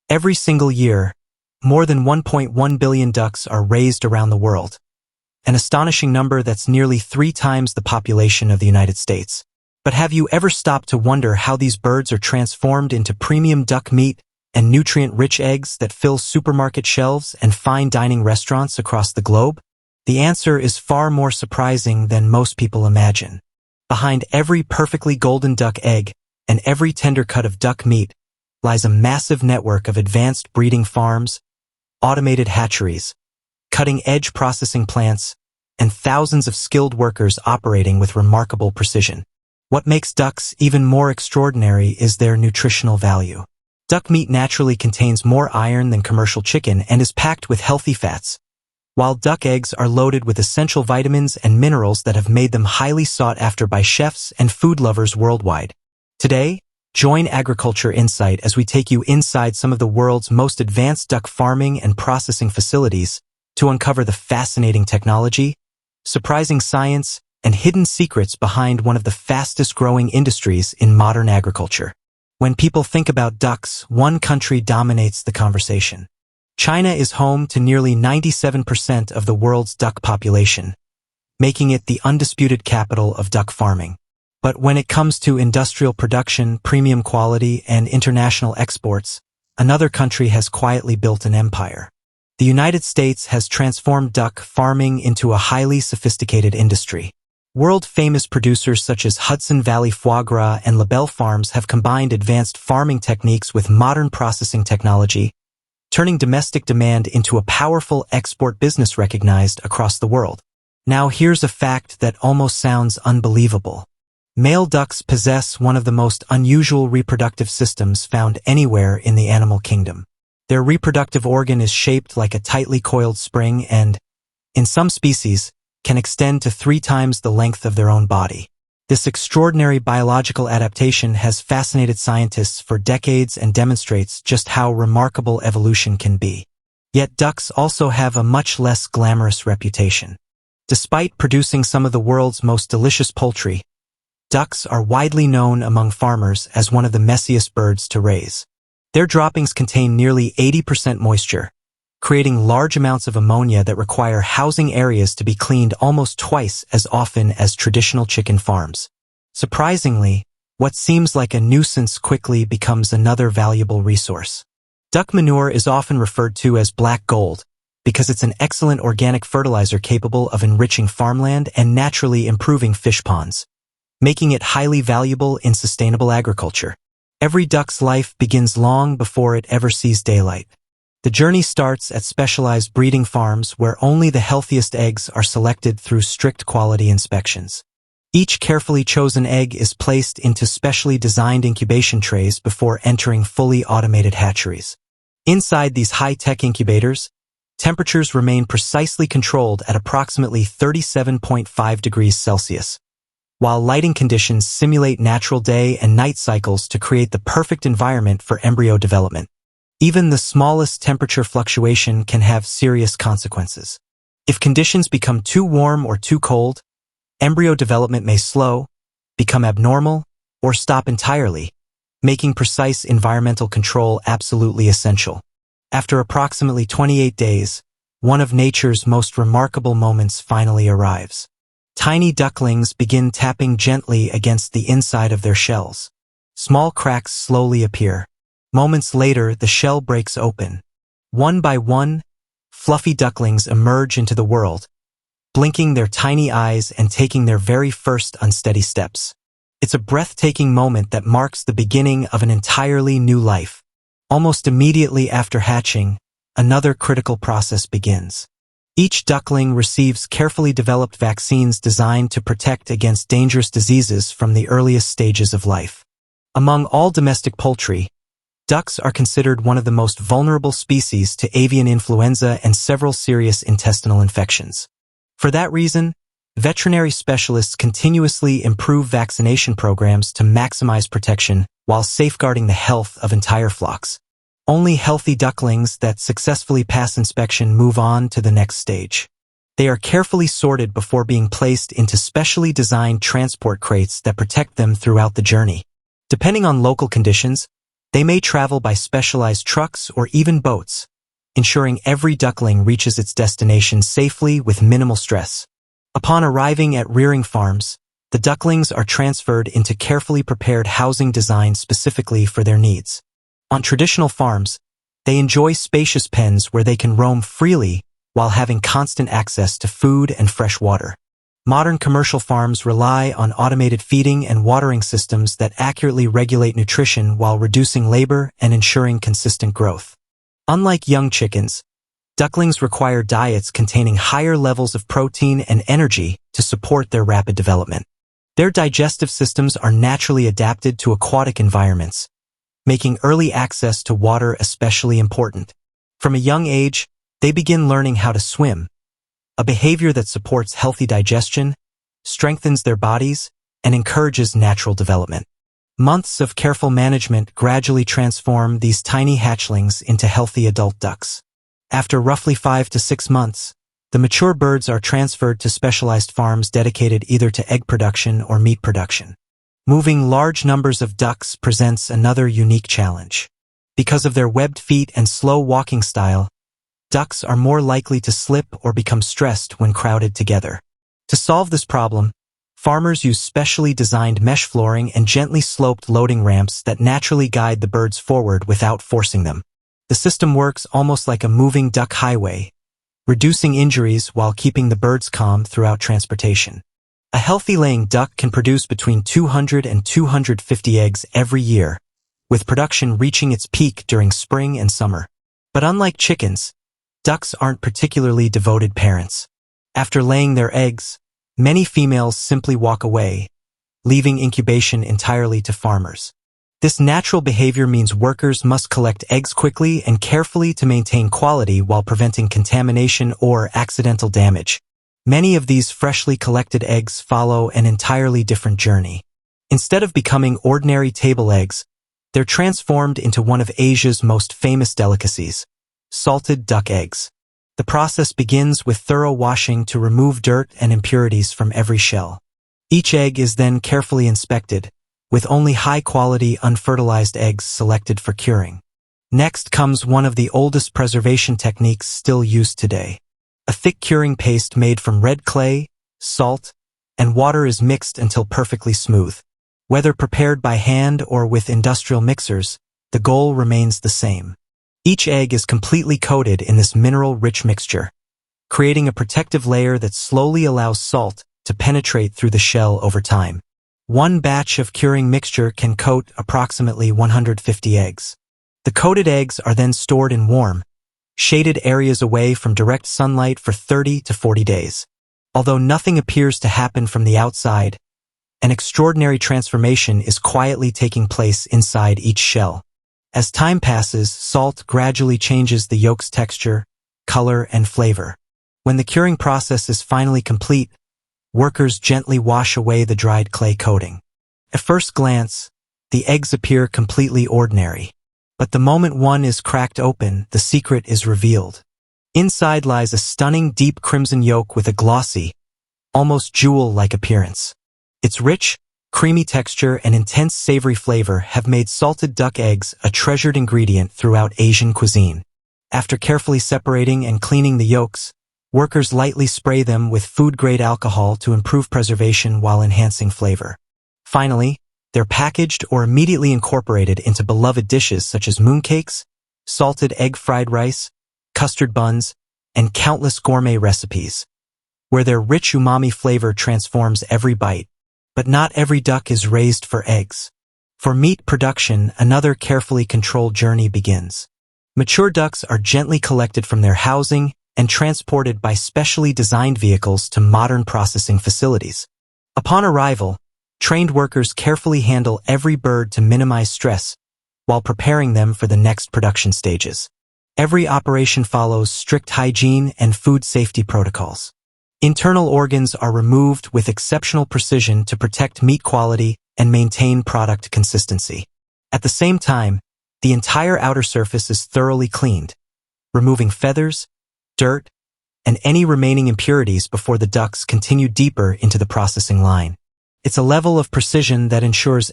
Every single year, more than 1.1 billion ducks are raised around the world, an astonishing number that's nearly 3 times the population of the United States. But have you ever stopped to wonder how these birds are transformed into premium duck meat and nutrient-rich eggs that fill supermarket shelves and fine dining restaurants across the globe? The answer is far more surprising than most people imagine. Behind every perfectly golden duck egg and every tender cut of duck meat lies a massive network of advanced breeding farms, automated hatcheries, cutting-edge processing plants, and thousands of skilled workers operating with remarkable precision. What makes ducks even more extraordinary is their nutritional value. Duck meat naturally contains more iron than commercial chicken and is packed with healthy fats, while duck eggs are loaded with essential vitamins and minerals that have made them highly sought after by chefs and food lovers worldwide. Today, join Agriculture Insight as we take you inside some of the world's most advanced duck farming and processing facilities to uncover the fascinating technology, surprising science, and hidden secrets behind one of the fastest-growing industries in modern agriculture. When people think about ducks, one country dominates the conversation. China is home to nearly 97% of the world's duck population, making it the undisputed capital of duck farming. But when it comes to industrial production, premium quality, and international exports, another country has quietly built an empire. The United States has transformed duck farming into a highly sophisticated industry. World-famous producers such as Hudson Valley Foie Gras and LaBelle Farms have combined advanced farming techniques with modern processing technology, turning domestic demand into a powerful export business recognized across the world. Now here's a fact that almost sounds unbelievable. Male ducks possess one of the most unusual reproductive systems found anywhere in the animal kingdom. Their reproductive organ is shaped like a tightly coiled spring and, in some species, can extend to 3 times the length of their own body. This extraordinary biological adaptation has fascinated scientists for decades and demonstrates just how remarkable evolution can be. Yet ducks also have a much less glamorous reputation. Despite producing some of the world's most delicious poultry, ducks are widely known among farmers as one of the messiest birds to raise. Their droppings contain nearly 80% moisture, creating large amounts of ammonia that require housing areas to be cleaned almost twice as often as traditional chicken farms. Surprisingly, what seems like a nuisance quickly becomes another valuable resource. Duck manure is often referred to as black gold because it's an excellent organic fertilizer capable of enriching farmland and naturally improving fish ponds, making it highly valuable in sustainable agriculture. Every duck's life begins long before it ever sees daylight. The journey starts at specialized breeding farms where only the healthiest eggs are selected through strict quality inspections. Each carefully chosen egg is placed into specially designed incubation trays before entering fully automated hatcheries. Inside these high-tech incubators, temperatures remain precisely controlled at approximately 37.5 degrees Celsius, while lighting conditions simulate natural day and night cycles to create the perfect environment for embryo development. Even the smallest temperature fluctuation can have serious consequences. If conditions become too warm or too cold, embryo development may slow, become abnormal, or stop entirely, making precise environmental control absolutely essential. After approximately 28 days, one of nature's most remarkable moments finally arrives. Tiny ducklings begin tapping gently against the inside of their shells. Small cracks slowly appear. Moments later, the shell breaks open. One by one, fluffy ducklings emerge into the world, blinking their tiny eyes and taking their very first unsteady steps. It's a breathtaking moment that marks the beginning of an entirely new life. Almost immediately after hatching, another critical process begins. Each duckling receives carefully developed vaccines designed to protect against dangerous diseases from the earliest stages of life. Among all domestic poultry, ducks are considered one of the most vulnerable species to avian influenza and several serious intestinal infections. For that reason, veterinary specialists continuously improve vaccination programs to maximize protection while safeguarding the health of entire flocks. Only healthy ducklings that successfully pass inspection move on to the next stage. They are carefully sorted before being placed into specially designed transport crates that protect them throughout the journey. Depending on local conditions, They may travel by specialized trucks or even boats, ensuring every duckling reaches its destination safely with minimal stress. Upon arriving at rearing farms, the ducklings are transferred into carefully prepared housing designed specifically for their needs. On traditional farms, they enjoy spacious pens where they can roam freely while having constant access to food and fresh water. Modern commercial farms rely on automated feeding and watering systems that accurately regulate nutrition while reducing labor and ensuring consistent growth. Unlike young chickens, ducklings require diets containing higher levels of protein and energy to support their rapid development. Their digestive systems are naturally adapted to aquatic environments, making early access to water especially important. From a young age, they begin learning how to swim, a behavior that supports healthy digestion, strengthens their bodies, and encourages natural development. Months of careful management gradually transform these tiny hatchlings into healthy adult ducks. After roughly 5 to 6 months, the mature birds are transferred to specialized farms dedicated either to egg production or meat production. Moving large numbers of ducks presents another unique challenge. Because of their webbed feet and slow walking style, ducks are more likely to slip or become stressed when crowded together. To solve this problem, farmers use specially designed mesh flooring and gently sloped loading ramps that naturally guide the birds forward without forcing them. The system works almost like a moving duck highway, reducing injuries while keeping the birds calm throughout transportation. A healthy laying duck can produce between 200 and 250 eggs every year, with production reaching its peak during spring and summer. But unlike chickens, ducks aren't particularly devoted parents. After laying their eggs, many females simply walk away, leaving incubation entirely to farmers. This natural behavior means workers must collect eggs quickly and carefully to maintain quality while preventing contamination or accidental damage. Many of these freshly collected eggs follow an entirely different journey. Instead of becoming ordinary table eggs, they're transformed into one of Asia's most famous delicacies, salted duck eggs. The process begins with thorough washing to remove dirt and impurities from every shell. Each egg is then carefully inspected, with only high-quality unfertilized eggs selected for curing. Next comes one of the oldest preservation techniques still used today. A thick curing paste made from red clay, salt, and water is mixed until perfectly smooth. Whether prepared by hand or with industrial mixers, the goal remains the same. Each egg is completely coated in this mineral-rich mixture, creating a protective layer that slowly allows salt to penetrate through the shell over time. One batch of curing mixture can coat approximately 150 eggs. The coated eggs are then stored in warm, shaded areas away from direct sunlight for 30 to 40 days. Although nothing appears to happen from the outside, an extraordinary transformation is quietly taking place inside each shell. As time passes, salt gradually changes the yolk's texture, color, and flavor. When the curing process is finally complete, workers gently wash away the dried clay coating. At first glance, the eggs appear completely ordinary. But the moment one is cracked open, the secret is revealed. Inside lies a stunning deep crimson yolk with a glossy, almost jewel-like appearance. Its rich, creamy texture and intense savory flavor have made salted duck eggs a treasured ingredient throughout Asian cuisine. After carefully separating and cleaning the yolks, workers lightly spray them with food-grade alcohol to improve preservation while enhancing flavor. Finally, they're packaged or immediately incorporated into beloved dishes such as mooncakes, salted egg fried rice, custard buns, and countless gourmet recipes, where their rich umami flavor transforms every bite. But not every duck is raised for eggs. For meat production, another carefully controlled journey begins. Mature ducks are gently collected from their housing and transported by specially designed vehicles to modern processing facilities. Upon arrival, trained workers carefully handle every bird to minimize stress while preparing them for the next production stages. Every operation follows strict hygiene and food safety protocols. Internal organs are removed with exceptional precision to protect meat quality and maintain product consistency. At the same time, the entire outer surface is thoroughly cleaned, removing feathers, dirt, and any remaining impurities before the ducks continue deeper into the processing line. It's a level of precision that ensures